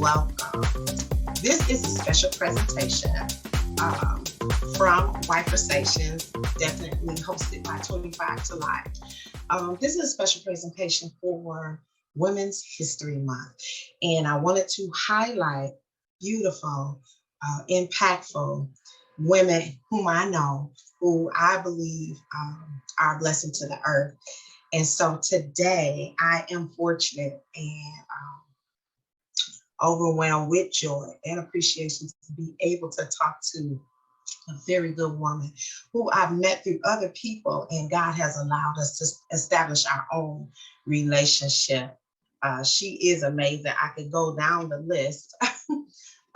welcome. This is a special presentation from WIFERSATIONS, definitely hosted by 25ToLIfe. This is a special presentation for Women's History Month, and I wanted to highlight beautiful, impactful women whom I know, who I believe are a blessing to the earth. And so today I am fortunate and overwhelmed with joy and appreciation to be able to talk to a very good woman who I've met through other people, and God has allowed us to establish our own relationship. She is amazing. I could go down the list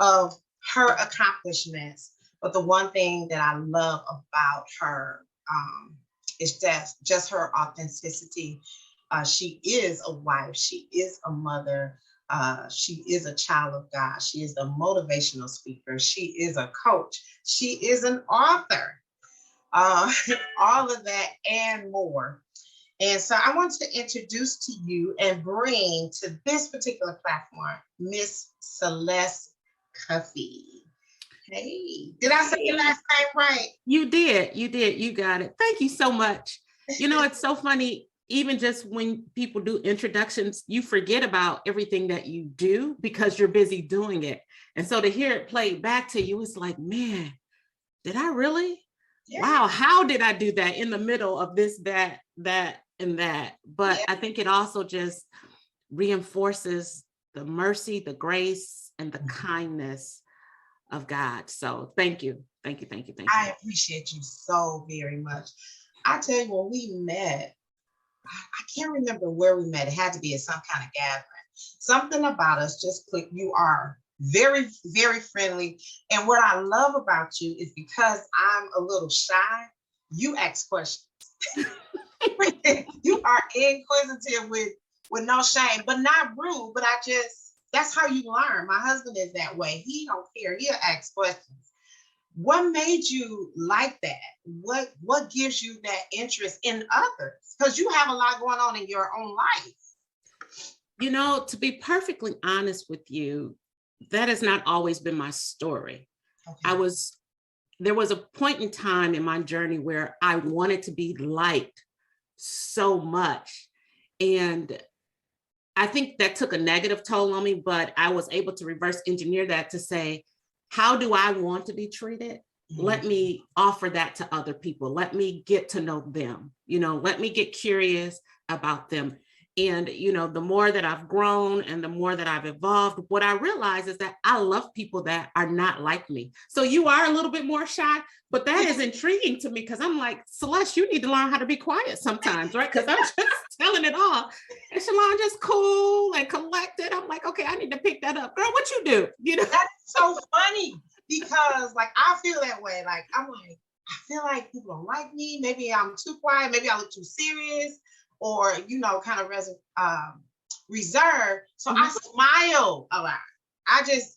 of her accomplishments, but the one thing that I love about her is just her authenticity. She is a wife. She is a mother. She is a child of God. She is a motivational speaker. She is a coach. She is an author. All of that and more. And so I want to introduce to you and bring to this particular platform, Miss Celeste Cuffie. Hey, did I say your last name right? You did. You got it. Thank you so much. You know, it's so funny. Even just when people do introductions, you forget about everything that you do because you're busy doing it. And so to hear it played back to you, it's like, man, did I really? Yeah. Wow, how did I do that in the middle of this, that, and that? But yeah. I think it also just reinforces the mercy, the grace, and the kindness of God. So thank you. I appreciate you so very much. I tell you, when we met, I can't remember where we met. It had to be at some kind of gathering. Something about us just clicked. You are very, very friendly. And what I love about you is because I'm a little shy, you ask questions. You are inquisitive with no shame, but not rude. But that's how you learn. My husband is that way. He don't care. He'll ask questions. What made you like that? What gives you that interest in others? Because you have a lot going on in your own life. You know, to be perfectly honest with you, that has not always been my story. Okay. There was a point in time in my journey where I wanted to be liked so much. And I think that took a negative toll on me, but I was able to reverse engineer that to say, how do I want to be treated? Mm-hmm. Let me offer that to other people. Let me get to know them. You know, let me get curious about them. And, you know, the more that I've grown and the more that I've evolved, what I realize is that I love people that are not like me. So you are a little bit more shy, but that is intriguing to me because I'm like, Celeste, you need to learn how to be quiet sometimes, right? Because I'm just telling it all. And Shalon just cool and collected. I'm like, okay, I need to pick that up. Girl, what you do? You know, that's so funny because like, I feel that way. Like, I'm like, I feel like people don't like me. Maybe I'm too quiet. Maybe I look too serious. Or, you know, kind of reserved. So I smile a lot. I just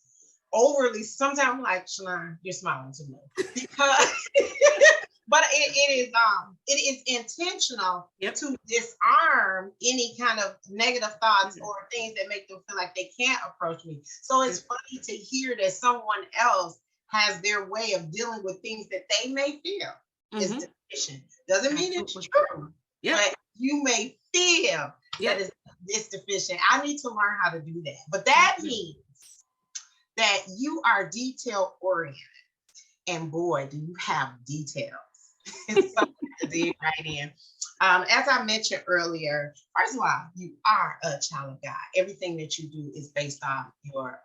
overly, sometimes I'm like, Shalon, you're smiling too much. Because, but it is intentional to disarm any kind of negative thoughts or things that make them feel like they can't approach me. So it's funny to hear that someone else has their way of dealing with things that they may feel is deficient. Doesn't mean it's true. But you may feel that it's deficient. I need to learn how to do that. But that means that you are detail oriented. And boy, do you have details. It's something to dig right in. As I mentioned earlier, first of all, you are a child of God. Everything that you do is based on your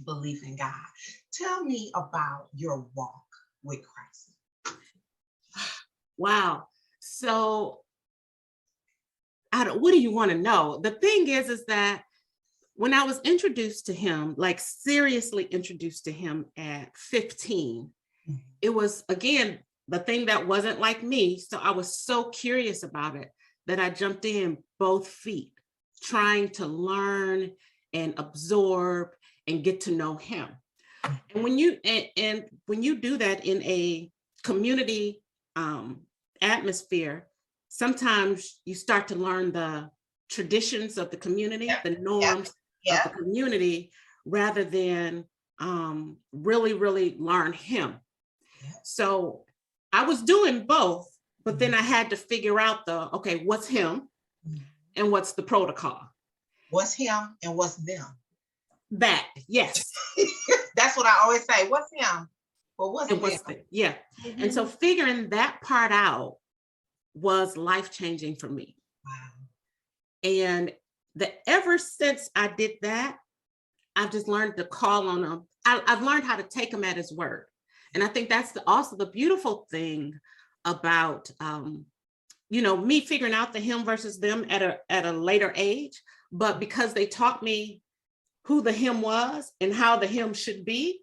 belief in God. Tell me about your walk with Christ. Wow. So, what do you want to know? The thing is that when I was introduced to him, like seriously introduced to him at 15, it was, again, the thing that wasn't like me. So I was so curious about it that I jumped in both feet, trying to learn and absorb and get to know him. And when you do that in a community atmosphere, sometimes you start to learn the traditions of the community, the norms, Yeah. of the community rather than really, really learn him. Yeah. So I was doing both, but then I had to figure out okay, what's him and what's the protocol? What's him and what's them? That, yes. That's what I always say. What's him? Well, what's them? Yeah. Mm-hmm. And so figuring that part out was life-changing for me. Wow. And ever since I did that, I've just learned to call on him. I've learned how to take him at his word. And I think that's also the beautiful thing about, me figuring out the him versus them at a later age, but because they taught me who the him was and how the him should be.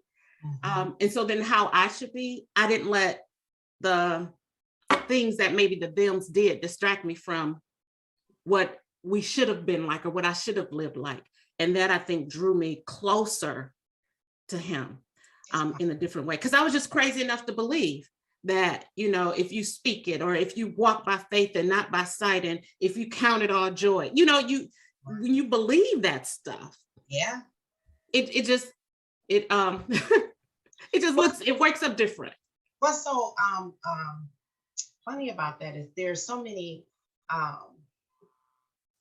And so then how I should be, I didn't let the things that maybe the thems did distract me from what we should have been like or what I should have lived like. And that I think drew me closer to him in a different way. Because I was just crazy enough to believe that, if you speak it, or if you walk by faith and not by sight, and if you count it all joy, when you believe that stuff, yeah, it just it wakes up different. What's so funny about that is there's so many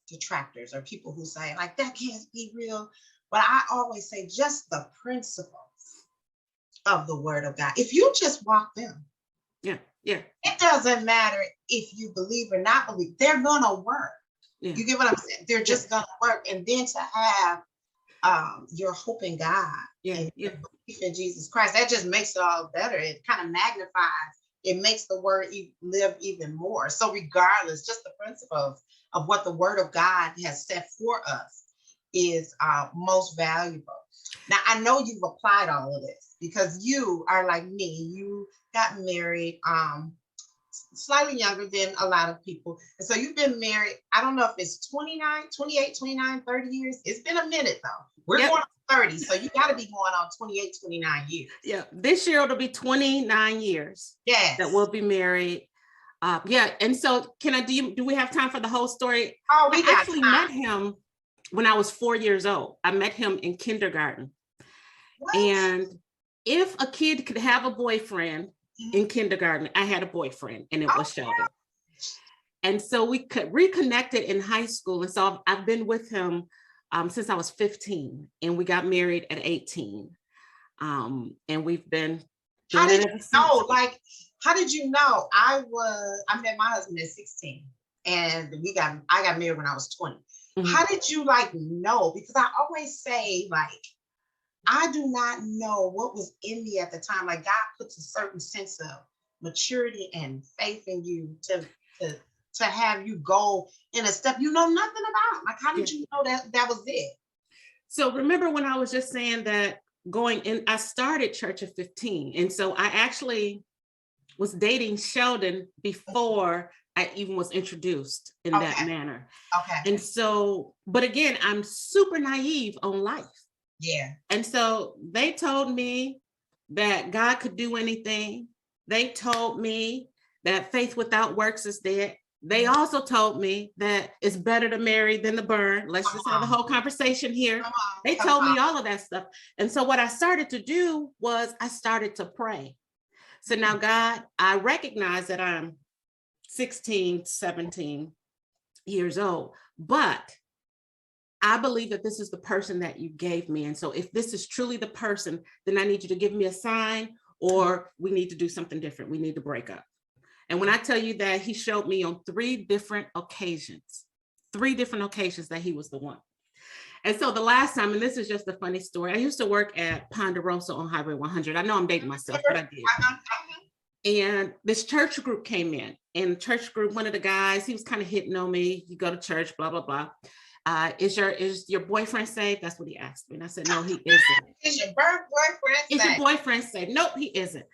detractors or people who say like that can't be real, but I always say just the principles of the word of God. If you just walk them, it doesn't matter if you believe or not believe, they're gonna work. You get what I'm saying? They're just gonna work. And then to have your hope in God and your belief in Jesus Christ, that just makes it all better. It kind of magnifies, it makes the word live even more. So regardless, just the principles of what the word of God has set for us is most valuable. Now, I know you've applied all of this because you are like me. You got married slightly younger than a lot of people. And so you've been married, I don't know if it's 29, 28, 29, 30 years. It's been a minute though. We're going on 30. So you got to be going on 28, 29 years. Yeah. This year it'll be 29 years. Yes. That we'll be married. And so do we have time for the whole story? Oh, we actually met him when I was 4 years old. I met him in kindergarten. What? And if a kid could have a boyfriend in kindergarten, I had a boyfriend, and it was Sheldon. And so we reconnected in high school. And so I've been with him since I was 15, and we got married at 18. And we've been How did you know? Like, how did you know? I met my husband at 16, and I got married when I was 20. Mm-hmm. How did you know? Because I always say I do not know what was in me at the time. Like God puts a certain sense of maturity and faith in you to have you go in a step you know nothing about. Like, how did you know that was it? So remember when I was just saying that going in, I started church at 15. And so I actually was dating Sheldon before I even was introduced in that manner. Okay. And so, but again, I'm super naive on life. Yeah. And so they told me that God could do anything. They told me that faith without works is dead. They also told me that it's better to marry than to burn. Let's just have a whole conversation here. They told me all of that stuff. And so what I started to do was I started to pray. So now, God, I recognize that I'm 16, 17 years old, but I believe that this is the person that you gave me. And so if this is truly the person, then I need you to give me a sign, or we need to do something different. We need to break up. And when I tell you that he showed me on 3 different occasions that he was the one. And so the last time, and this is just a funny story, I used to work at Ponderosa on Highway 100. I know I'm dating myself, but I did. And this church group came in, and the church group, one of the guys, he was kind of hitting on me. You go to church, blah, blah, blah. Is your boyfriend saved? That's what he asked me. And I said, no, he isn't. Is your boyfriend saved? Is your boyfriend saved? Nope, he isn't.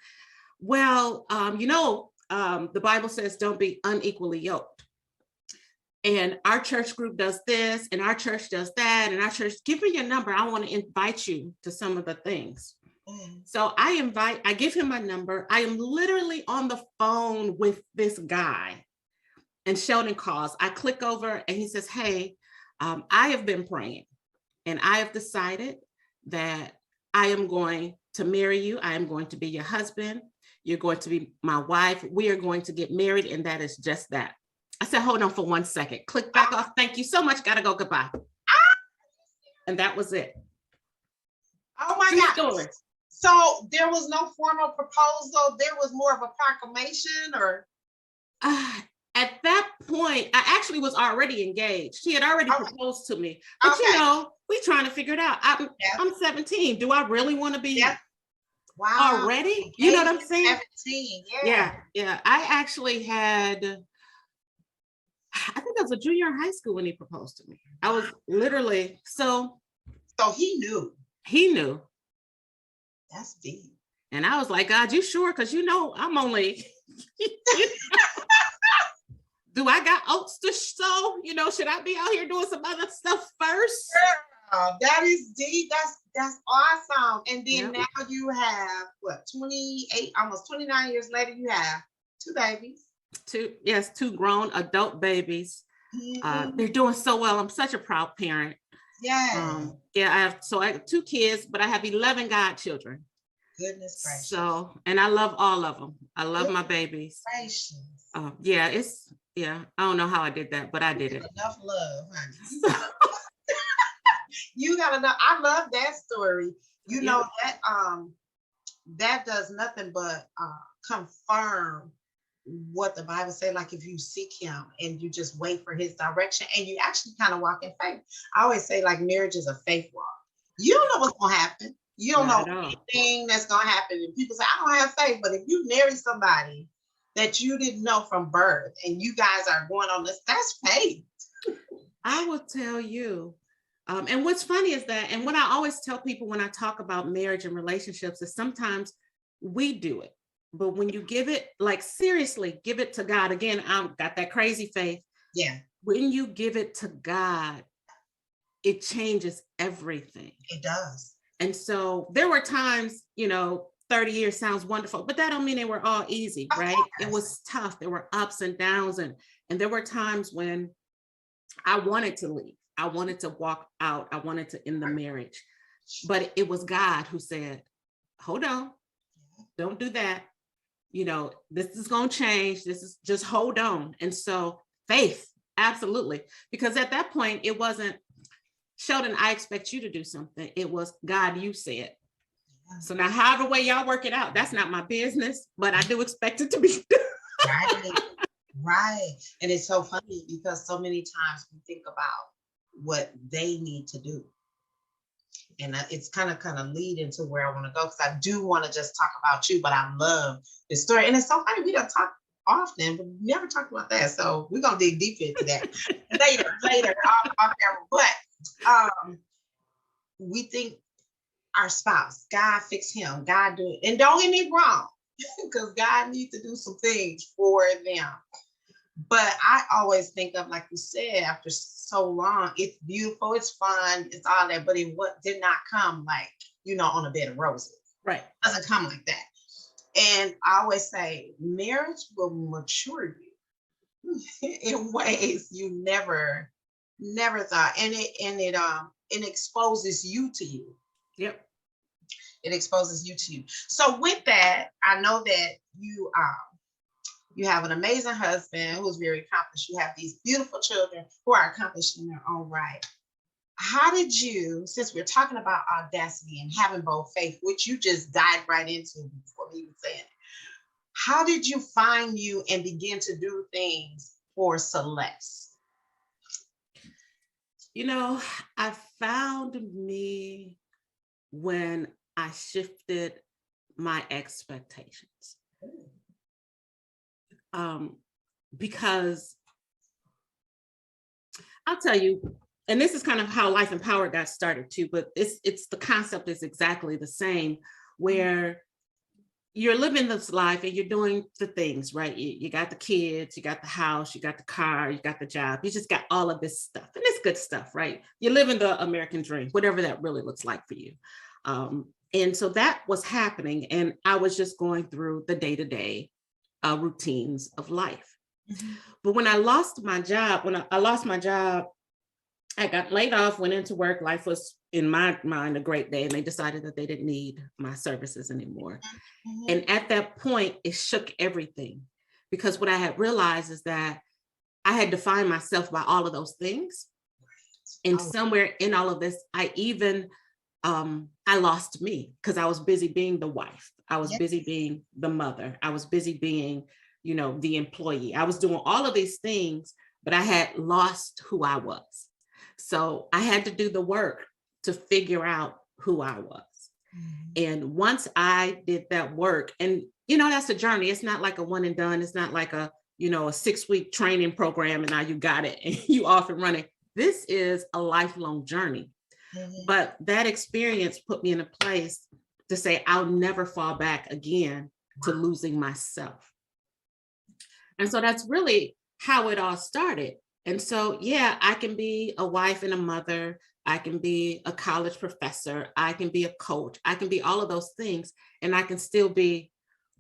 Well, the Bible says don't be unequally yoked. And our church group does this, and our church does that, and our church, give me your number. I want to invite you to some of the things. So I give him my number. I am literally on the phone with this guy, and Sheldon calls. I click over and he says, hey, I have been praying, And I have decided that I am going to marry you. I am going to be your husband. You're going to be my wife. We are going to get married. And that is just that. I said, hold on for 1 second. Click back off. Thank you so much. Gotta go. Goodbye. And that was it. Oh my True God. story. So there was no formal proposal. There was more of a proclamation, or? At that point, I actually was already engaged. He had already proposed to me. But Okay. you know, we trying to figure it out. Yes. I'm 17. Do I really want to be Yes. Wow. already? You know what I'm saying? 17. Yeah. I actually had, I think I was a junior in high school when he proposed to me. I was literally, So he knew. he knew. That's deep. And I was like, God, you sure? Because you know, I'm only, do I got oats to sow? You know, should I be out here doing some other stuff first? Girl, that is deep. That's awesome. And then Yep. now you have what, 28, almost 29 years later, you have 2 babies. Two grown adult babies. Mhm. They're doing so well. I'm such a proud parent. Yes. I have 2 kids, but I have 11 godchildren. Goodness gracious. So, and I love all of them. I love my babies. Gracious. I don't know how I did that, but I did it. Enough love, honey. You gotta know. I love that story. You know that that does nothing but confirm what the Bible says. Like if you seek Him and you just wait for His direction, and you actually kind of walk in faith. I always say like marriage is a faith walk. You don't know what's gonna happen. You don't know anything that's gonna happen. And people say, I don't have faith, but if you marry somebody that you didn't know from birth and you guys are going on this, that's faith. I will tell you. And what's funny is that, and what I always tell people when I talk about marriage and relationships is sometimes we do it, but when you give it, like seriously, give it to God. Again, I've got that crazy faith. Yeah. When you give it to God, it changes everything. It does. And so there were times, 30 years sounds wonderful, but that don't mean they were all easy, right? It was tough. There were ups and downs. And there were times when I wanted to leave. I wanted to walk out. I wanted to end the marriage. But it was God who said, hold on, don't do that. This is going to change. This is just hold on. And so faith, absolutely. Because at that point, it wasn't, Sheldon, I expect you to do something. It was, God, you said. So now, however way y'all work it out, that's not my business, but I do expect it to be right. Right. And it's so funny because so many times we think about what they need to do. And it's kind of lead into where I want to go, because I do want to just talk about you, but I love this story. And it's so funny, we don't talk often, but we never talk about that. So we're going to dig deep into that later off camera. But we think our spouse, God fix him, God do it. And don't get me wrong, because God needs to do some things for them. But I always think of, like you said, after so long, it's beautiful, it's fun, it's all that, but it did not come like, on a bed of roses. Right. It doesn't come like that. And I always say, marriage will mature you in ways you never thought. And it exposes you to you. Yep. It exposes you to you. So with that, I know that you have an amazing husband who's very accomplished. You have these beautiful children who are accomplished in their own right. How did you, since we're talking about audacity and having bold faith, which you just dived right into before me even saying it, how did you find you and begin to do things for Celeste? I found me when I shifted my expectations. Because I'll tell you, and this is kind of how Life Empowered got started too, but it's the concept is exactly the same, where you're living this life and you're doing the things, right? You got the kids, you got the house, you got the car, you got the job, you just got all of this stuff, and it's good stuff, right? You're living the American dream, whatever that really looks like for you. And so that was happening, and I was just going through the day-to-day routines of life. Mm-hmm. But when I lost my job, I got laid off, went into work. Life was, in my mind, a great day. And they decided that they didn't need my services anymore. Mhm. And at that point, it shook everything, because what I had realized is that I had defined myself by all of those things. And Oh. somewhere in all of this, I lost me, because I was busy being the wife. I was Yeah. busy being the mother. I was busy being, the employee. I was doing all of these things, but I had lost who I was. So I had to do the work to figure out who I was. Mhm. And once I did that work, and that's a journey. It's not like a one and done. It's not like a 6-week training program and now you got it and you off and running. This is a lifelong journey. Mhm. But that experience put me in a place to say, I'll never fall back again to losing myself. And so that's really how it all started. And so, yeah, I can be a wife and a mother. I can be a college professor. I can be a coach. I can be all of those things. And I can still be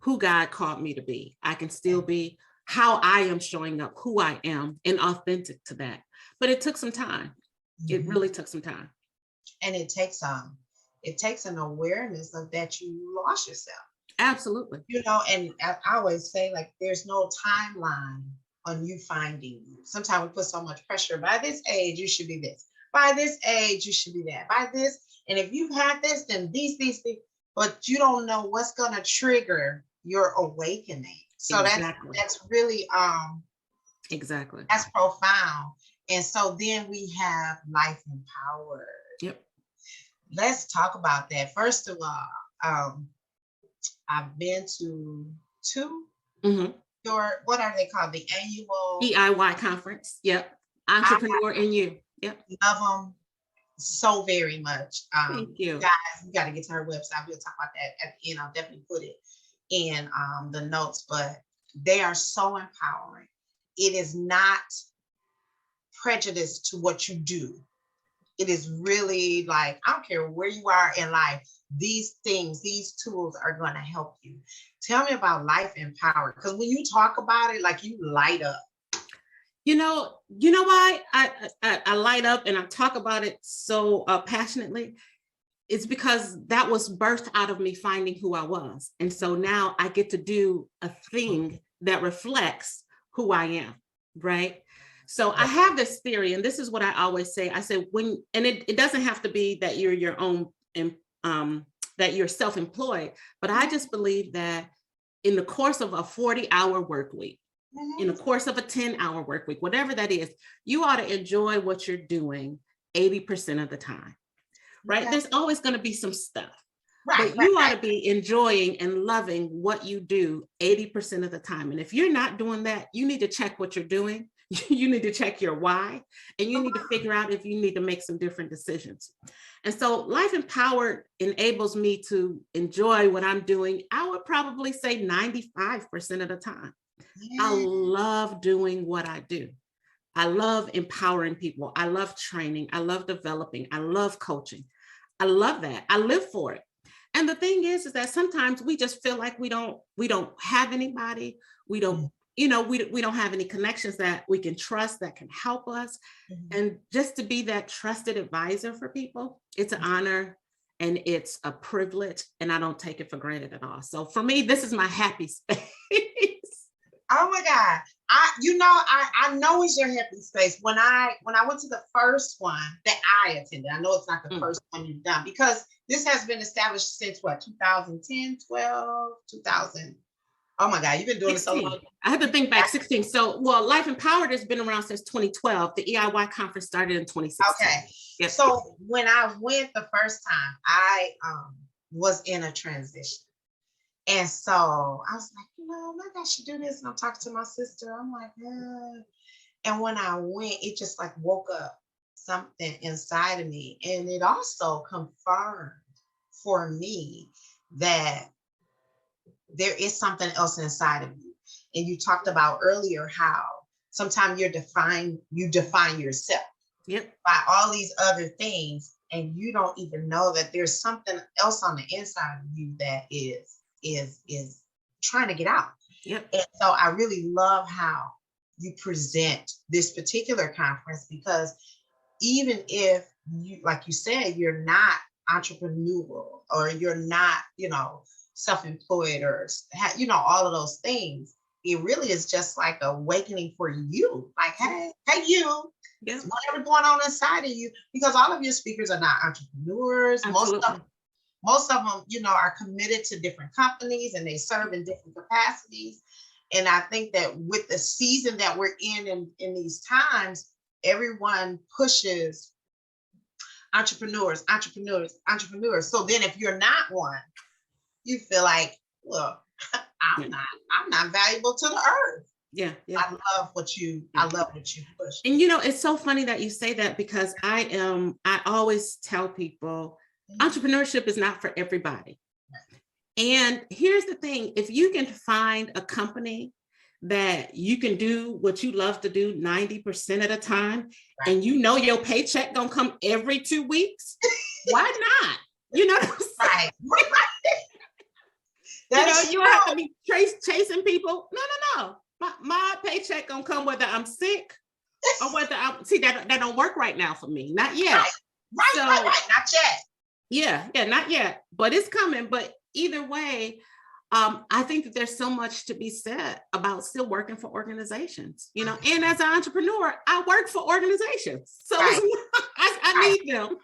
who God called me to be. I can still be how I am showing up, who I am, and authentic to that. But it took some time. It Mhm. really took some time. And it takes an awareness of that you lost yourself. Absolutely. And I always say, like, there's no timeline on you finding you. Sometimes we put so much pressure. By this age, you should be this. By this age, you should be that. By this, and if you have this, then these, but you don't know what's gonna trigger your awakening. So Exactly. that's really Exactly. that's profound. And so then we have life empowered. Yep. Let's talk about that. First of all, I've been to two Mm-hmm. what are they called? The annual. DIY conference. Yep. Entrepreneur in You. Yep. Love them so very much. Thank you. Guys, you got to get to her website. We'll talk about that at the end. I'll definitely put it in the notes, but they are so empowering. It is not prejudice to what you do. It is really like, I don't care where you are in life, these things, these tools are going to help you. Tell me about Life Empowered, because when you talk about it, like, you light up. You know why I light up and I talk about it so passionately? It's because that was birthed out of me finding who I was. And so now I get to do a thing that reflects who I am, right? So I have this theory, and this is what I always say. I say, it doesn't have to be that you're your own, that you're self-employed, but I just believe that in the course of a 40-hour work week, in the course of a 10-hour work week, whatever that is, you ought to enjoy what you're doing 80% of the time, right? There's always going to be some stuff, but you ought to be enjoying and loving what you do 80% of the time. And if you're not doing that, you need to check what you're doing. You need to check your why, and you need to figure out if you need to make some different decisions. And so Life Empowered enables me to enjoy what I'm doing. I would probably say 95% of the time. I love doing what I do. I love empowering people. I love training. I love developing. I love coaching. I love that. I live for it. And the thing is that sometimes we just feel like we don't have anybody. We don't, we don't have any connections that we can trust that can help us. And just to be that trusted advisor for people, it's an honor and it's a privilege, and I don't take it for granted at all. So for me, this is my happy space. Oh my God. I know it's your happy space. When I went to the first one that I attended, I know it's not the first one you've done, because this has been established since what, 2010, 12, 2000. Oh my God, you've been doing 16. it so long. I have to think back 16. So, well, Life Empowered has been around since 2012. The EIY conference started in 2016. Okay. Yep. So when I went the first time, I was in a transition. And so I was like, maybe I should do this. And I'm talking to my sister. I'm like, And when I went, it just like woke up something inside of me. And it also confirmed for me that there is something else inside of you. And you talked about earlier how sometimes you define yourself by all these other things, and you don't even know that there's something else on the inside of you that is trying to get out. Yep. And so I really love how you present this particular conference, because even if you, like you said, you're not entrepreneurial or you're not, self-employed or, all of those things, it really is just like awakening for you. Like, hey, you, Yeah. whatever going on inside of you, because all of your speakers are not entrepreneurs. Absolutely. Most of them, are committed to different companies and they serve in different capacities. And I think that with the season that we're in these times, everyone pushes entrepreneurs. So then if you're not one, you feel like, well, I'm not valuable to the earth. Yeah. I love what you push. And it's so funny that you say that, because I always tell people entrepreneurship is not for everybody. And here's the thing, if you can find a company that you can do what you love to do 90% of the time, and your paycheck gonna come every 2 weeks, why not? You know what I'm saying? Right. You don't have to be chasing people. No. My paycheck gonna come whether I'm sick or whether that don't work right now for me. Not yet. Right. Not yet. Yeah, not yet, but it's coming. But either way, I think that there's so much to be said about still working for organizations, and as an entrepreneur, I work for organizations. So I need them.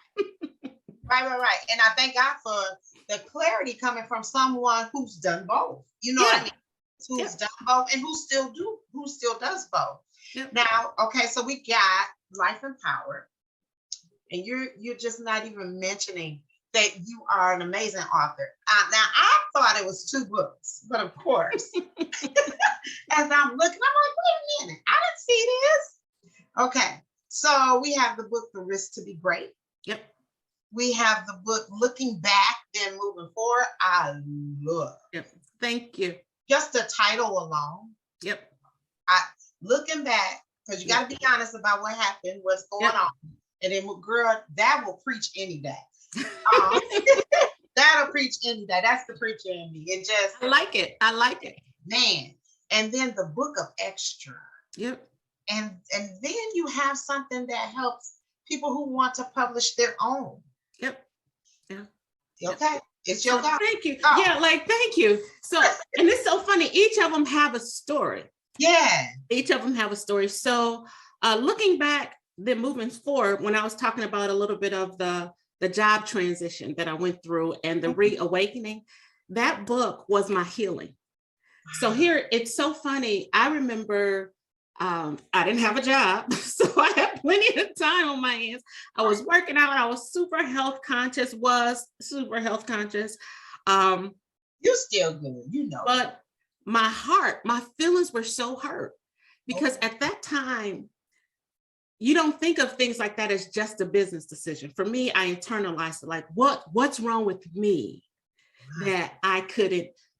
Right. And I thank God for the clarity coming from someone who's done both. What I mean? Who's done both and who still does both. Yep. Now, okay, so we got Life Empowered, and you're just not even mentioning that you are an amazing author. Now, I thought it was 2 books, but of course, as I'm looking, I'm like, wait a minute, I didn't see this. Okay, so we have the book, The Risk to Be Great. Yep. We have the book, Looking Back Then Moving Forward. I love. Yep. Thank you. Just the title alone. Yep. Looking back, because you got to be honest about what happened, what's going on. And then, girl, that will preach any day. That'll preach any day. That's the preacher in me. I like it. Man. And then the book of Extra. Yep. And then you have something that helps people who want to publish their own. Yep. Yeah. Okay. It's your God. Thank you. Oh. Yeah, thank you. So, and it's so funny. Each of them have a story. Yeah. Each of them have a story. So looking back, then moving forward, when I was talking about a little bit of the job transition that I went through and the reawakening, that book was my healing. So here, it's so funny. I remember I didn't have a job, so I had plenty of time on my hands. I was working out. I was super health conscious. You're still good, But my feelings were so hurt, because at that time, you don't think of things like that as just a business decision. For me, I internalized it, like, what's wrong with me that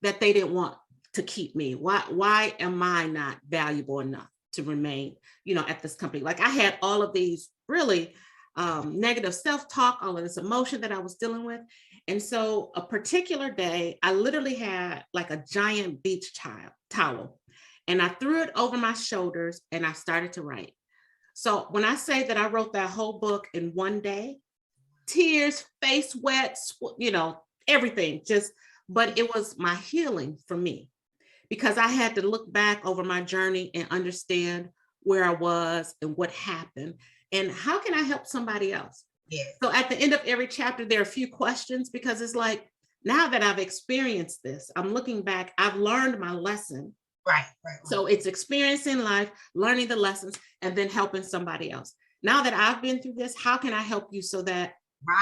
they didn't want to keep me? Why am I not valuable enough to remain, at this company? Like, I had all of these really negative self-talk, all of this emotion that I was dealing with. And so a particular day, I literally had like a giant beach towel, and I threw it over my shoulders and I started to write. So when I say that I wrote that whole book in one day, tears, face wet, everything, but it was my healing for me, because I had to look back over my journey and understand where I was and what happened and how can I help somebody else. Yeah. So at the end of every chapter, there are a few questions, because it's like, now that I've experienced this, I'm looking back, I've learned my lesson. Right. So it's experiencing life, learning the lessons, and then helping somebody else. Now that I've been through this, how can I help you so that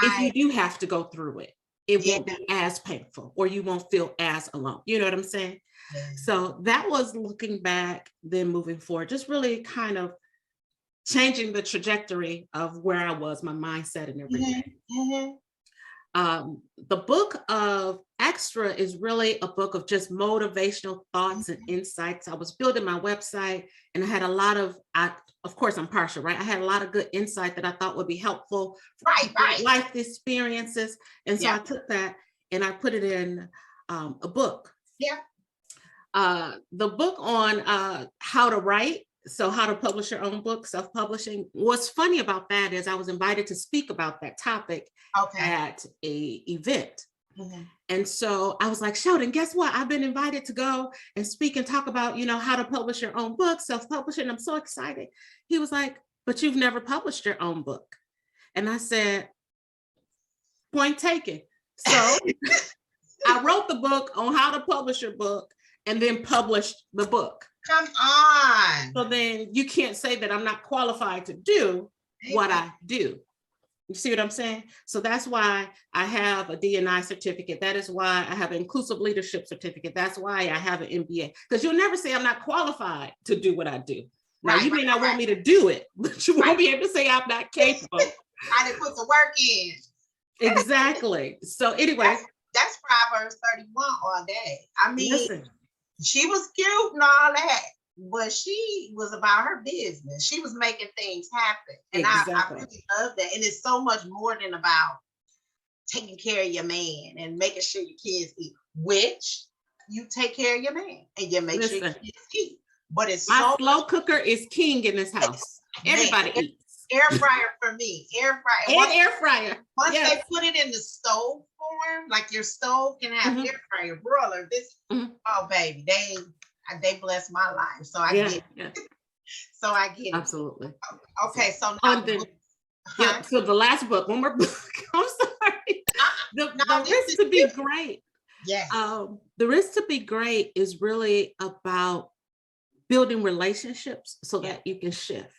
if you do have to go through it, it won't be as painful, or you won't feel as alone. You know what I'm saying? Yeah. So that was looking back, then moving forward, just really kind of changing the trajectory of where I was, my mindset and everything. Mm-hmm. The book of Extra is really a book of just motivational thoughts and insights. I was building my website, and I had a lot of course, I'm partial, right? I had a lot of good insight that I thought would be helpful for life experiences. And so I took that and I put it in a book. Yeah. The book on how to write. So how to publish your own book, self-publishing. What's funny about that is I was invited to speak about that topic at a event. Mm-hmm. And so I was like, Sheldon, guess what? I've been invited to go and speak and talk about, you know, how to publish your own book, self-publishing. I'm so excited. He was like, but you've never published your own book. And I said, point taken. So I wrote the book on how to publish your book and then published the book. Come on. So then you can't say that I'm not qualified to do what I do. You see what I'm saying? So that's why I have a D&I certificate. That is why I have an inclusive leadership certificate. That's why I have an MBA. Because you'll never say I'm not qualified to do what I do. Now, you may not want me to do it, but you won't be able to say I'm not capable. I didn't put the work in. Exactly. So anyway. That's Proverbs 31 all day. I mean, listen, she was cute and all that, but she was about her business. She was making things happen. And I really love that. And it's so much more than about taking care of your man and making sure your kids eat, which you take care of your man and you make sure your kids eat. But it's my slow cooker is king in this house. Everybody eats. Air fryer for me. Air fryer. And air fryer. Once they put it in the stove form, like your stove can have air fryer, broiler. This, oh baby, they bless my life. So I get it. So I get it. Absolutely. Okay, so now so the last book, one more book. I'm sorry. The risk to be great. Yes. The risk to be great is really about building relationships so that you can shift.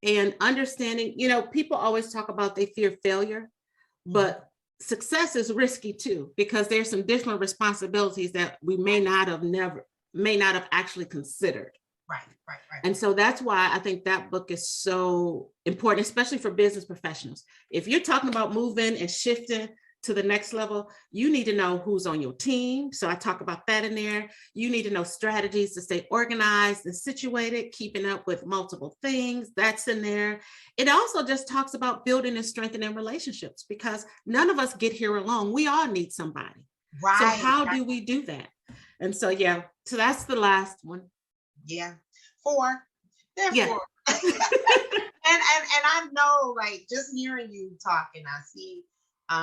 And understanding, you know, people always talk about they fear failure, but success is risky too, because there's some different responsibilities that we may not have actually considered. Right. And so that's why I think that book is so important, especially for business professionals. If you're talking about moving and shifting to the next level, you need to know who's on your team. So I talk about that in there. You need to know strategies to stay organized and situated, keeping up with multiple things. That's in there. It also just talks about building and strengthening relationships, because none of us get here alone. We all need somebody. Right. So how do we do that? And so, so that's the last one. Yeah. 4. They're 4. and I know, like, just hearing you talking, I see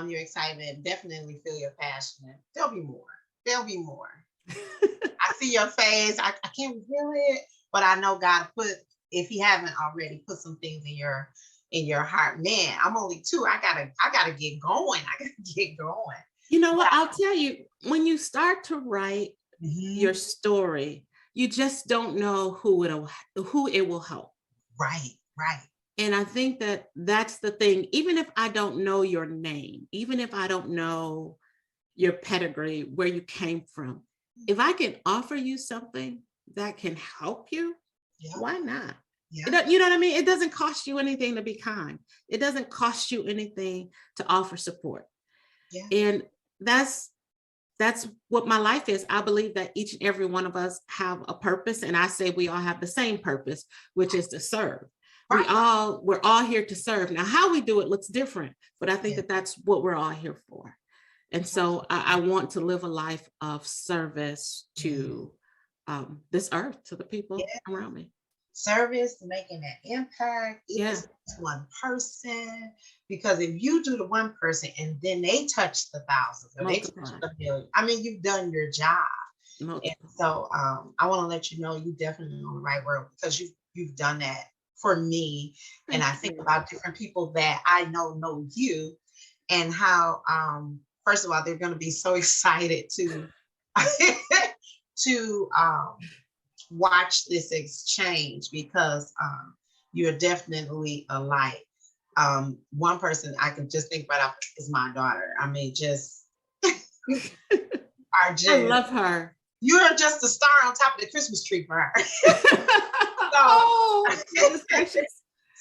your excitement, definitely feel your passion. There'll be more. I see your face. I can't feel it, but I know God put, if he haven't already, put some things in your heart. Man, I'm only 2. I gotta get going. You know what? I'll tell you, when you start to write your story, you just don't know who it will help. Right. And I think that that's the thing. Even if I don't know your name, even if I don't know your pedigree, where you came from, if I can offer you something that can help you, why not? Yeah. You know what I mean? It doesn't cost you anything to be kind. It doesn't cost you anything to offer support. Yeah. And that's what my life is. I believe that each and every one of us have a purpose. And I say we all have the same purpose, which is to serve. We're all here to serve. Now, how we do it looks different, but I think that that's what we're all here for. And so I want to live a life of service to this earth, to the people around me. Service, making an impact, even to one person. Because if you do the one person and then they touch the thousands, or they touch the million, I mean, you've done your job. And so I want to let you know you definitely on the right word, because you've done that for me. And I think about different people that I know you, and how first of all, they're going to be so excited to watch this exchange, because you're definitely alike. One person I can just think right off is my daughter. I mean, I love her. You're just a star on top of the Christmas tree for her.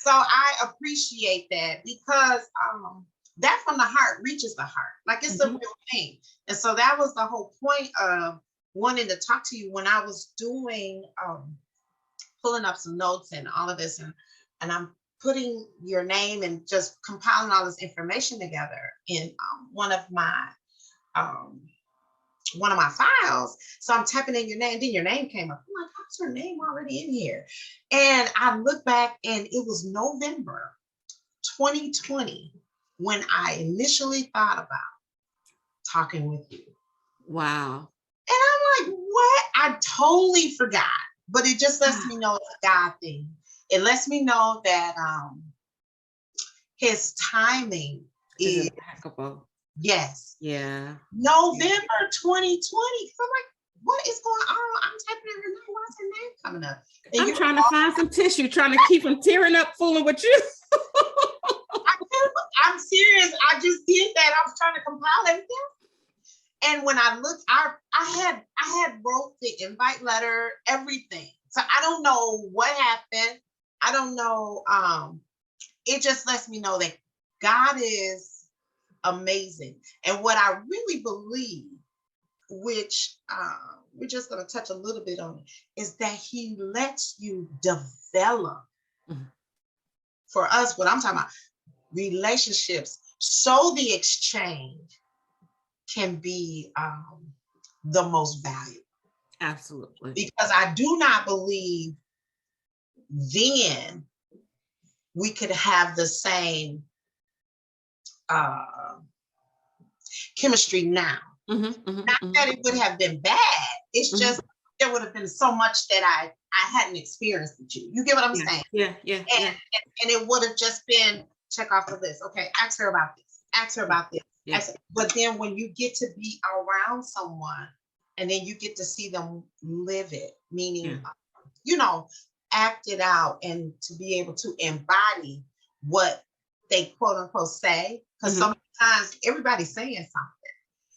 So I appreciate that, because that from the heart reaches the heart. Like, it's a real thing. And so that was the whole point of wanting to talk to you when I was doing, pulling up some notes and all of this. And I'm putting your name and just compiling all this information together in one of my one of my files. So I'm typing in your name, then your name came up. I'm like, how's her name already in here? And I look back and it was November 2020 when I initially thought about talking with you. Wow. And I'm like, what? I totally forgot. But it just lets me know it's a God thing. It lets me know that his timing is impeccable. Yes. Yeah. November 2020. So I'm like, what is going on? I'm typing in her name. Why is her name coming up? And I'm trying to find some tissue, trying to keep from tearing up, fooling with you. I'm serious. I just did that. I was trying to compile everything. And when I looked, I had wrote the invite letter, everything. So I don't know what happened. I don't know. It just lets me know that God is amazing. And what I really believe, which we're just going to touch a little bit on, is that he lets you develop. Mm-hmm. For us, what I'm talking about, relationships, so the exchange can be the most valuable. Absolutely. Because I do not believe then we could have the same chemistry now. Mm-hmm, mm-hmm, not that it would have been bad. It's mm-hmm. just there would have been so much that I hadn't experienced with you. You get what I'm saying? Yeah. And it would have just been check off the list. Okay, ask her about this. Ask her about this. Yeah. But then when you get to be around someone and then you get to see them live it, meaning, act it out and to be able to embody what they quote unquote say. Because mm-hmm. sometimes everybody's saying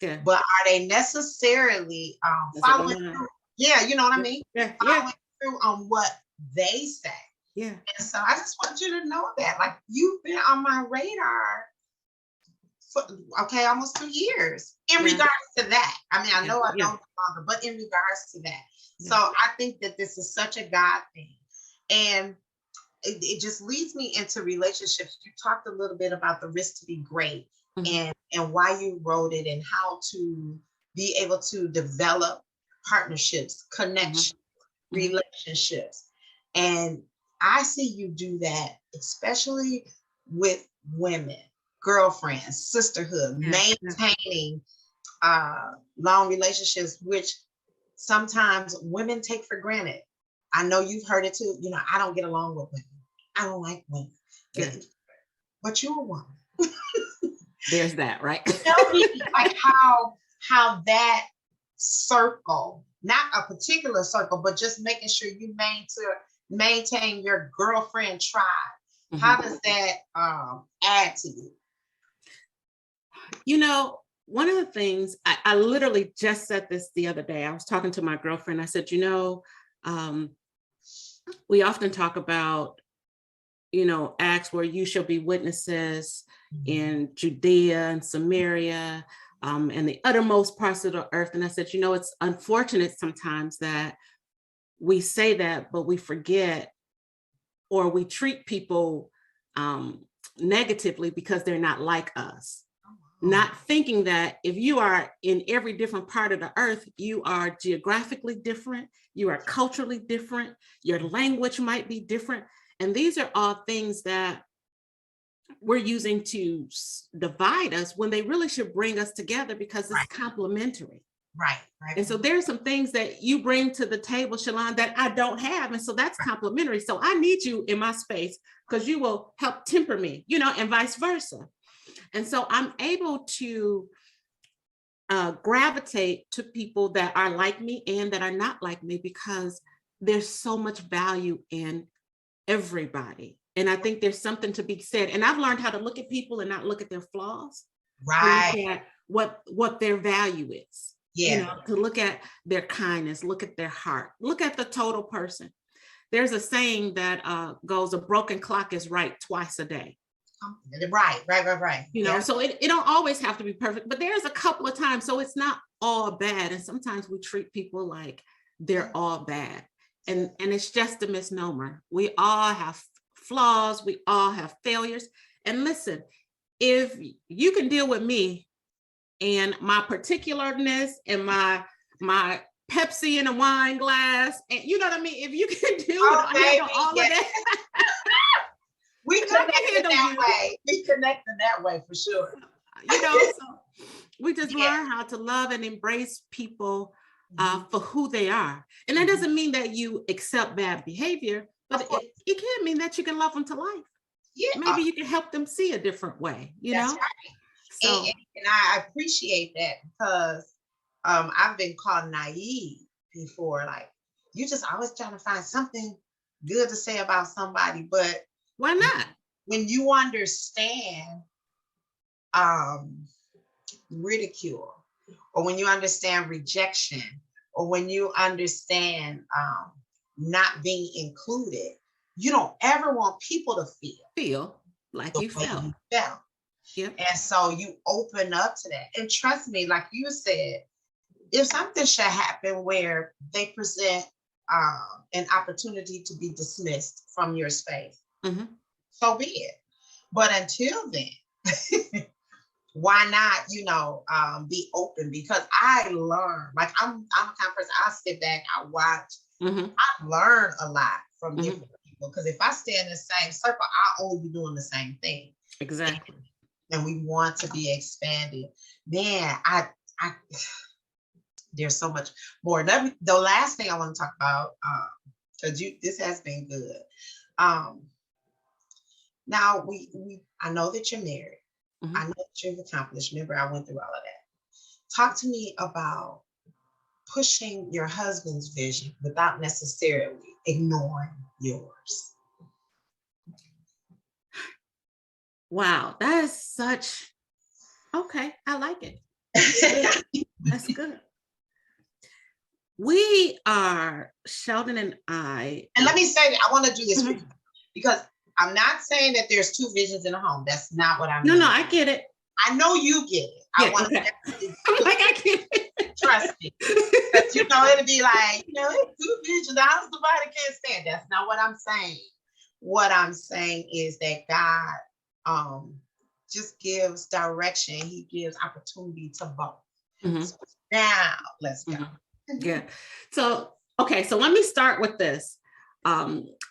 something, but are they necessarily following through? Yeah, you know what I mean? Following through on what they say. Yeah. And so I just want you to know that, like, you've been on my radar for, almost 2 years in regards to that. I mean, I know I don't longer, but in regards to that. So I think that this is such a God thing. And it just leads me into relationships. You talked a little bit about the risk to be great mm-hmm. and why you wrote it and how to be able to develop partnerships, connections, mm-hmm. relationships. And I see you do that, especially with women, girlfriends, sisterhood, maintaining long relationships, which sometimes women take for granted. I know you've heard it too. I don't get along with women. I don't like women. Yeah. But you're a woman. There's that, right? Tell me like how that circle, not a particular circle, but just making sure you maintain your girlfriend tribe. Mm-hmm. How does that add to you? One of the things, I literally just said this the other day. I was talking to my girlfriend. I said, we often talk about, Acts where you shall be witnesses in Judea and Samaria and the uttermost parts of the earth. And I said, it's unfortunate sometimes that we say that, but we forget or we treat people negatively because they're not like us. Not thinking that if you are in every different part of the earth, you are geographically different, you are culturally different, your language might be different. And these are all things that we're using to divide us when they really should bring us together because it's complementary. Right. And so there's some things that you bring to the table, Shalon, that I don't have. And so that's complementary. So I need you in my space because you will help temper me, and vice versa. And so I'm able to gravitate to people that are like me and that are not like me because there's so much value in everybody. And I think there's something to be said. And I've learned how to look at people and not look at their flaws. Right. Look at what their value is. Yeah. To look at their kindness, look at their heart, look at the total person. There's a saying that goes, a broken clock is right twice a day. Right. So it don't always have to be perfect, but there's a couple of times. So it's not all bad. And sometimes we treat people like they're all bad. And it's just a misnomer. We all have flaws. We all have failures. And listen, if you can deal with me and my particularness and my Pepsi in a wine glass, and you know what I mean? If you can do all of that. We connected that way. We connected that way for sure. So we just learn how to love and embrace people for who they are. And that doesn't mean that you accept bad behavior, but it can mean that you can love them to life. Yeah. Maybe you can help them see a different way, That's right. So, and I appreciate that, because I've been called naive before. Like, you just always trying to find something good to say about somebody, but why not? When you understand ridicule, or when you understand rejection, or when you understand not being included, you don't ever want people to feel like you felt. Yep. And so you open up to that. And trust me, like you said, if something should happen where they present an opportunity to be dismissed from your space, so be it. But until then, why not, be open? Because I learn, like I'm a kind of person, I sit back, I watch, I learn a lot from different people. Because if I stay in the same circle, I'll only be doing the same thing. Exactly. And we want to be expanded. Man, I there's so much more. The last thing I want to talk about, because this has been good. Now I know that you're married. I know that you've accomplished. Remember, I went through all of that. Talk to me about pushing your husband's vision without necessarily ignoring yours. Wow, that is such, okay, I like it. That's good. We are, Sheldon and I. And let me say that I want to do this for you, because I'm not saying that there's two visions in a home. That's not what I'm No, I get it. I know you get it. Yeah, I get it. Trust me. Because, it'll be like, two visions, the house divided can't stand. That's not what I'm saying. What I'm saying is that God just gives direction. He gives opportunity to both. So now let's go. Yeah. So let me start with this.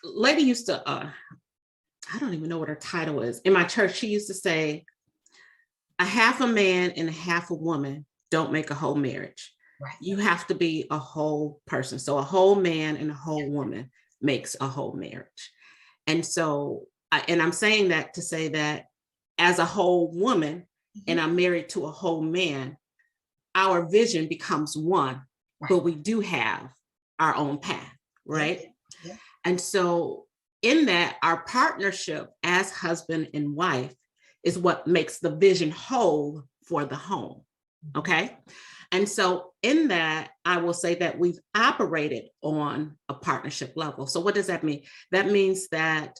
Lady used to, I don't even know what her title is. In my church, she used to say, a half a man and a half a woman don't make a whole marriage. Right. You have to be a whole person. So a whole man and a whole woman makes a whole marriage. And so, I'm saying that to say that as a whole woman, and I'm married to a whole man, our vision becomes one, but we do have our own path, right? Yeah. And so in that, our partnership as husband and wife is what makes the vision whole for the home, okay? And so in that, I will say that we've operated on a partnership level. So what does that mean? That means that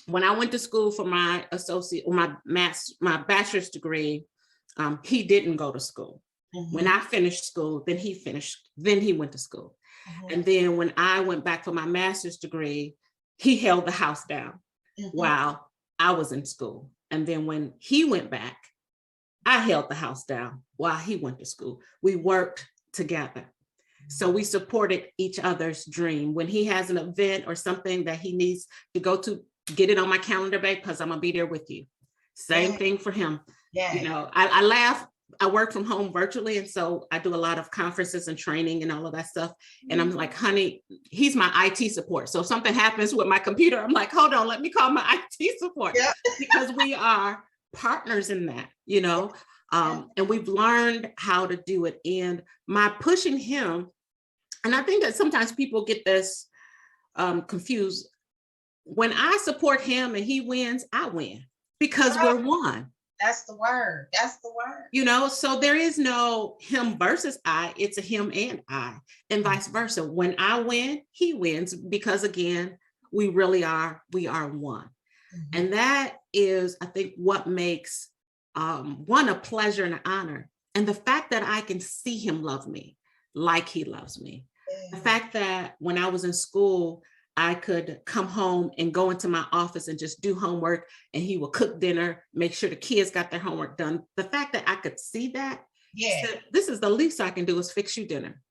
when I went to school for my associate or my bachelor's degree, he didn't go to school. When I finished school, then he went to school. And then when I went back for my master's degree, he held the house down while I was in school. And then when he went back, I held the house down while he went to school. We worked together. So we supported each other's dream. When he has an event or something that he needs to go to, get it on my calendar, babe, because I'm gonna be there with you. Same thing for him. Yeah. I laugh. I work from home virtually. And so I do a lot of conferences and training and all of that stuff. And I'm like, honey, he's my IT support. So if something happens with my computer, I'm like, hold on, let me call my IT support. Because we are partners in that, and we've learned how to do it. And my pushing him, and I think that sometimes people get this confused. When I support him and he wins, I win because we're one. That's the word. So there is no him versus I, it's a him and I, and vice versa. When I win, he wins, because again, we are one. And that is, I think, what makes one a pleasure and an honor. And the fact that I can see him love me like he loves me. The fact that when I was in school, I could come home and go into my office and just do homework, and he will cook dinner, make sure the kids got their homework done. The fact that I could see that, said, this is the least I can do is fix you dinner,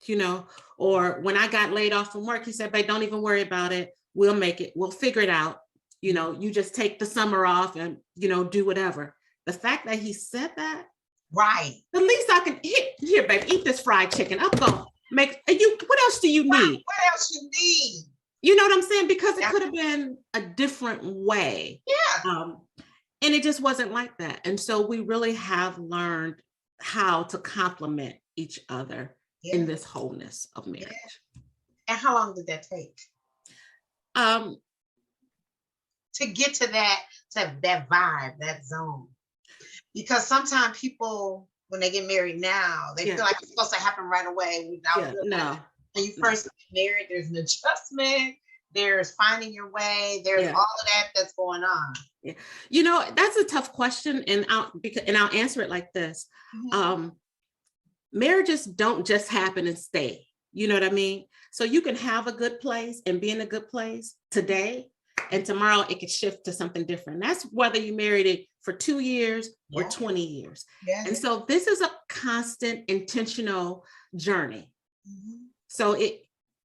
you know. Or when I got laid off from work, he said, babe, don't even worry about it. We'll make it. We'll figure it out. You know, you just take the summer off and, you know, do whatever. The fact that he said that, right. The least I can here, babe, eat this fried chicken. I'm going to make you. What else do you need? What else you need? You know what I'm saying? Because it could have been a different way. Yeah. And it just wasn't like that. And so we really have learned how to complement each other in this wholeness of marriage. Yeah. And how long did that take? To get to that vibe, that zone. Because sometimes people, when they get married now, they feel like it's supposed to happen right away without when you first get married, there's an adjustment, there's finding your way, there's all of that that's going on. Yeah. You know, that's a tough question. And I'll answer it like this. Marriages don't just happen and stay. You know what I mean? So you can have a good place and be in a good place today, and tomorrow it could shift to something different. That's whether you married it for 2 years or 20 years. And so this is a constant intentional journey. So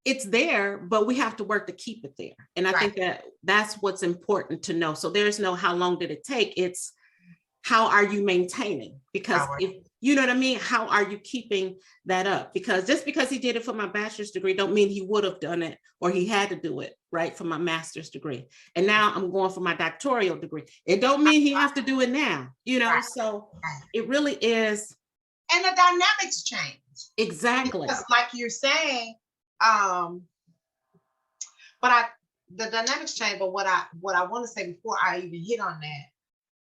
it's there, but we have to work to keep it there. And I think that's what's important to know. So there's no how long did it take? It's how are you maintaining? Because if you know what I mean, how are you keeping that up? Because just because he did it for my bachelor's degree don't mean he would have done it or he had to do it, right, for my master's degree. And now I'm going for my doctoral degree. It don't mean he has to do it now, you know. So it really is. And the dynamics change. Exactly. Because like you're saying, the dynamics change, but what I want to say before I even hit on that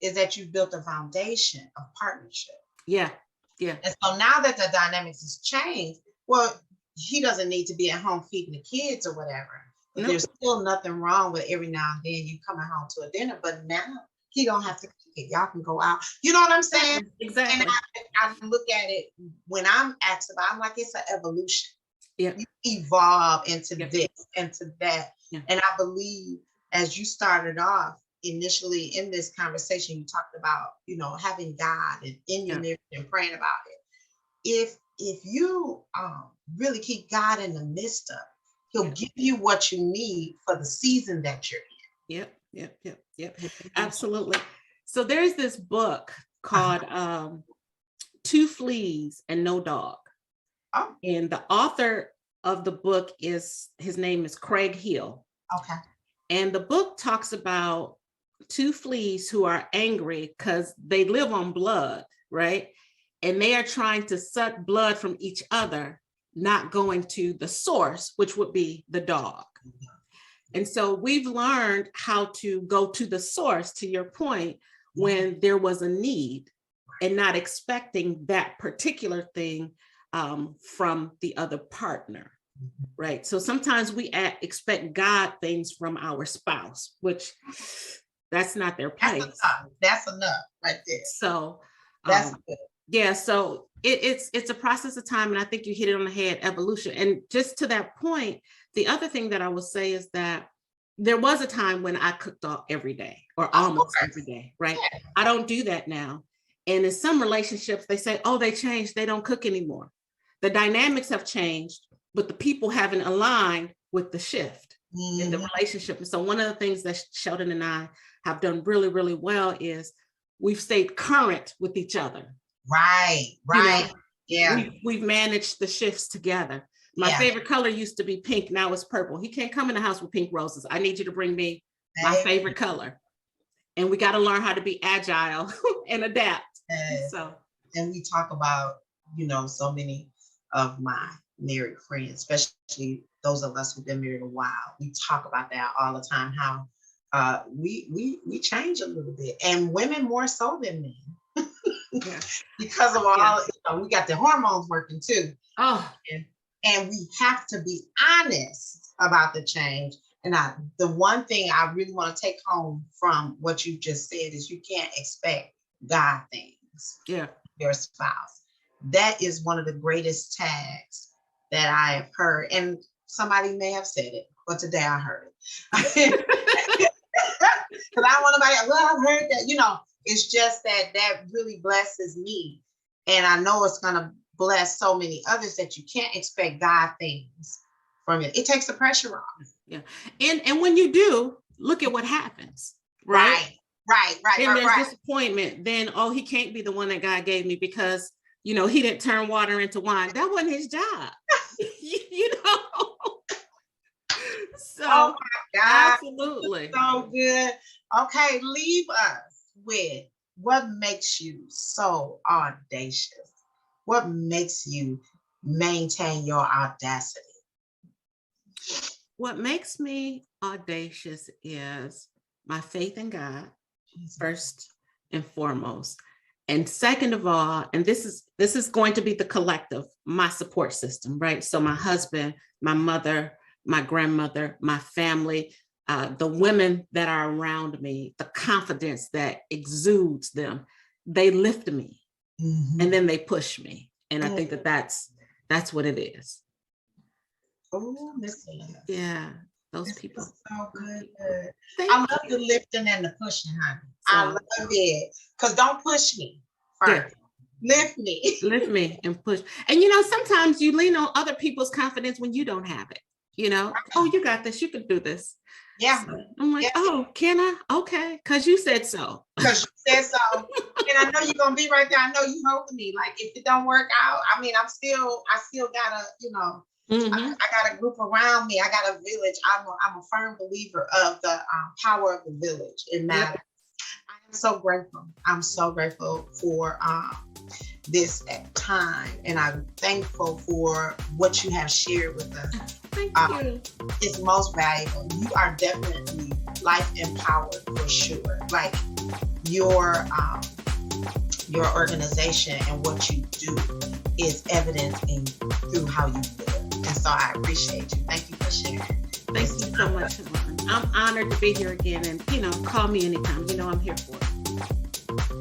is that you've built a foundation of partnership. Yeah. Yeah. And so now that the dynamics has changed, well, he doesn't need to be at home feeding the kids or whatever. But there's still nothing wrong with every now and then you coming home to a dinner, but now he don't have to cook it. Y'all can go out. You know what I'm saying? Exactly. And I look at it when I'm asked about, I'm like, it's an evolution. Yeah. You evolve into this, into that. Yeah. And I believe as you started off initially in this conversation, you talked about, you know, having God and in your marriage and praying about it. If you really keep God in the midst of it, He'll give you what you need for the season that you're in. Yep. Absolutely. So there's this book called 2 Fleas and No Dog. Oh. And the author of the book his name is Craig Hill. Okay. And the book talks about 2 fleas who are angry because they live on blood, right? And they are trying to suck blood from each other, not going to the source, which would be the dog. And so we've learned how to go to the source, to your point, when there was a need and not expecting that particular thing from the other partner, right? So sometimes we expect God things from our spouse, which that's not their place. That's enough right there. So that's good. Yeah, so it's a process of time, and I think you hit it on the head, evolution. And just to that point, the other thing that I will say is that there was a time when I cooked every day or almost every day, right? Yeah. I don't do that now. And in some relationships, they say, oh, they changed, they don't cook anymore. The dynamics have changed, but the people haven't aligned with the shift in the relationship. And so one of the things that Sheldon and I have done really, really well is we've stayed current with each other. Right. You know, yeah. We've managed the shifts together. My favorite color used to be pink. Now it's purple. He can't come in the house with pink roses. I need you to bring me my favorite color. And we got to learn how to be agile and adapt. And we talk about, you know, so many of my married friends, especially those of us who've been married a while. We talk about that all the time, how we change a little bit, and women more so than men. Because of all, you know, we got the hormones working too. And we have to be honest about the change. And the one thing I really want to take home from what you just said is you can't expect God things. Your spouse. That is one of the greatest tags that I have heard. And somebody may have said it, but today I heard it. Because I don't want nobody, well, I've heard that, it's just that really blesses me. And I know it's going to bless so many others that you can't expect God things from it. It takes the pressure off. Yeah. And when you do, look at what happens. Right. And there's disappointment. Then, he can't be the one that God gave me because, he didn't turn water into wine. That wasn't his job. So, oh my God. Absolutely. So good. Okay. Leave us with what makes you so audacious. What makes you maintain your audacity? What makes me audacious is my faith in God, first and foremost. And second of all, and this is going to be the collective, my support system, right? So my husband, my mother, my grandmother, my family, the women that are around me, the confidence that exudes them, they lift me and then they push me. And I think that's what it is. Oh, Miss Celeste. Yeah, those people. So good. I love the lifting and the pushing, honey. I love it. Because don't push me first. Yeah. Lift me and push. And sometimes you lean on other people's confidence when you don't have it. Oh, you got this. You can do this. Yeah. So I'm like, can I? Okay. Because you said so. Because you said so. And I know you're going to be right there. I know you helping me. Like, if it don't work out, I still got to, I got a group around me. I got a village. I'm a firm believer of the power of the village. It matters. I am so grateful. I'm so grateful for this time, and I'm thankful for what you have shared with us. Thank you. It's most valuable. You are definitely life empowered for sure. Like your organization and what you do is evident through how you live. And so I appreciate you. Thank you for sharing. Thank you so much. I'm honored to be here again, and call me anytime. I'm here for it.